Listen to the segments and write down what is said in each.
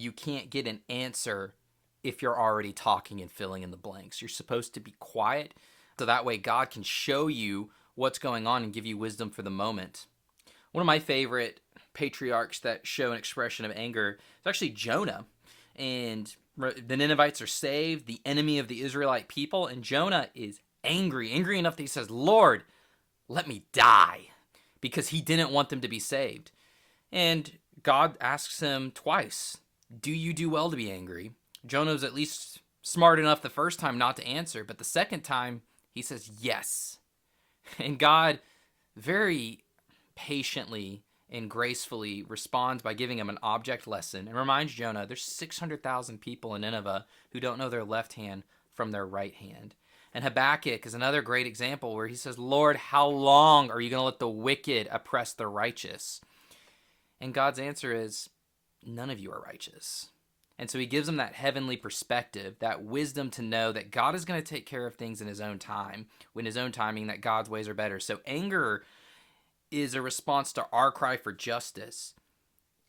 You can't get an answer if you're already talking and filling in the blanks. You're supposed to be quiet so that way God can show you what's going on and give you wisdom for the moment. One of my favorite patriarchs that show an expression of anger is actually Jonah. And the Ninevites are saved, the enemy of the Israelite people, and Jonah is angry enough that he says, Lord, let me die, because he didn't want them to be saved. And God asks him twice, do you do well to be angry? Jonah's at least smart enough the first time not to answer, but the second time he says yes. And God very patiently and gracefully responds by giving him an object lesson and reminds Jonah there's 600,000 people in Nineveh who don't know their left hand from their right hand. And Habakkuk is another great example where he says, Lord, how long are you going to let the wicked oppress the righteous? And God's answer is, none of you are righteous. And so he gives them that heavenly perspective, that wisdom to know that God is going to take care of things in his own time, in his own timing, that God's ways are better. So anger is a response to our cry for justice.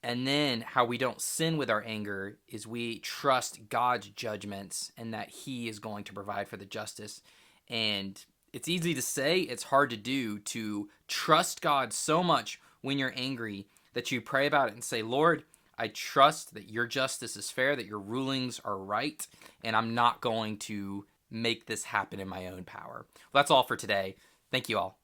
And then how we don't sin with our anger is we trust God's judgments and that he is going to provide for the justice. And it's easy to say, it's hard to do, to trust God so much when you're angry that you pray about it and say, Lord, I trust that your justice is fair, that your rulings are right, and I'm not going to make this happen in my own power. Well, that's all for today. Thank you all.